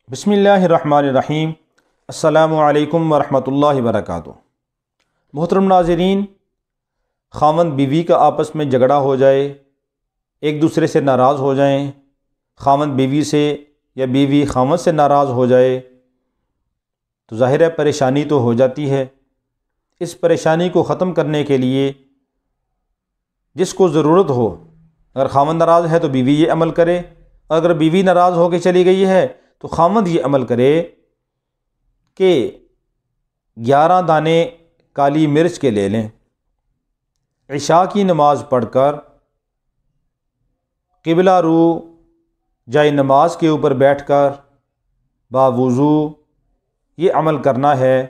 بسم اللہ الرحمن الرحیم۔ السلام علیکم ورحمۃ اللہ وبرکاتہ۔ محترم ناظرین، خاوند بیوی کا آپس میں جھگڑا ہو جائے، ایک دوسرے سے ناراض ہو جائیں، خاوند بیوی سے یا بیوی خاوند سے ناراض ہو جائے تو ظاہر ہے پریشانی تو ہو جاتی ہے۔ اس پریشانی کو ختم کرنے کے لیے جس کو ضرورت ہو، اگر خاوند ناراض ہے تو بیوی یہ عمل کرے، اور اگر بیوی ناراض ہو کے چلی گئی ہے تو خاوند یہ عمل کرے کہ 11 دانے کالی مرچ کے لے لیں، عشاء کی نماز پڑھ کر قبلہ رو جائے نماز کے اوپر بیٹھ کر باوضو یہ عمل کرنا ہے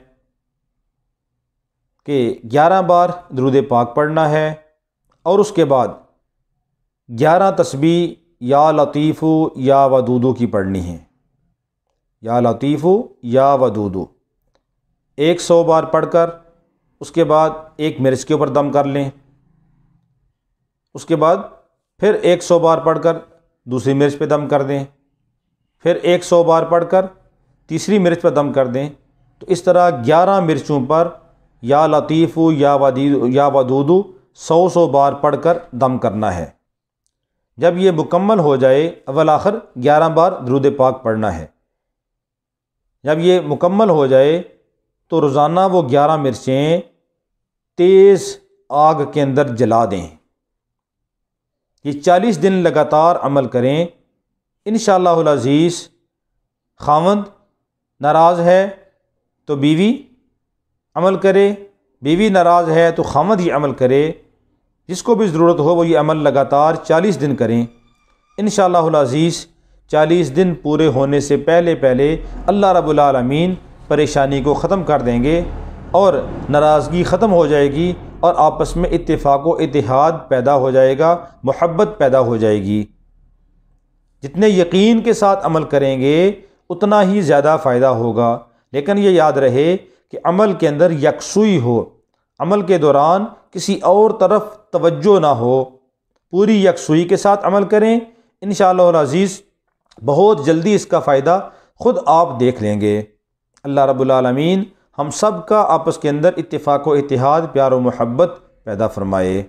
کہ 11 بار درود پاک پڑھنا ہے، اور اس کے بعد 11 تسبیح یا لطیف یا ودودو کی پڑھنی ہے۔ یا لطیف یا ودودو 100 بار پڑھ کر اس کے بعد ایک مرچ کے اوپر دم کر لیں، اس کے بعد پھر 100 بار پڑھ کر دوسری مرچ پہ دم کر دیں، پھر 100 بار پڑھ کر تیسری مرچ پہ دم کر دیں۔ تو اس طرح 11 مرچوں پر یا لطیف یا ودودو 100 بار پڑھ کر دم کرنا ہے۔ جب یہ مکمل ہو جائے، اول آخر 11 بار درود پاک پڑھنا ہے۔ جب یہ مکمل ہو جائے تو روزانہ وہ 11 مرچیں تیز آگ کے اندر جلا دیں۔ یہ 40 دن لگاتار عمل کریں، انشاءاللہ العزیز۔ خاوند ناراض ہے تو بیوی عمل کرے، بیوی ناراض ہے تو خاوند یہ عمل کرے، جس کو بھی ضرورت ہو وہ یہ عمل لگاتار 40 دن کریں، انشاءاللہ العزیز۔ 40 دن پورے ہونے سے پہلے اللہ رب العالمین پریشانی کو ختم کر دیں گے، اور ناراضگی ختم ہو جائے گی، اور آپس میں اتفاق و اتحاد پیدا ہو جائے گا، محبت پیدا ہو جائے گی۔ جتنے یقین کے ساتھ عمل کریں گے اتنا ہی زیادہ فائدہ ہوگا، لیکن یہ یاد رہے کہ عمل کے اندر یکسوئی ہو، عمل کے دوران کسی اور طرف توجہ نہ ہو، پوری یکسوئی کے ساتھ عمل کریں، انشاءاللہ العزیز بہت جلدی اس کا فائدہ خود آپ دیکھ لیں گے۔ اللہ رب العالمین ہم سب کا آپس کے اندر اتفاق و اتحاد، پیار و محبت پیدا فرمائے۔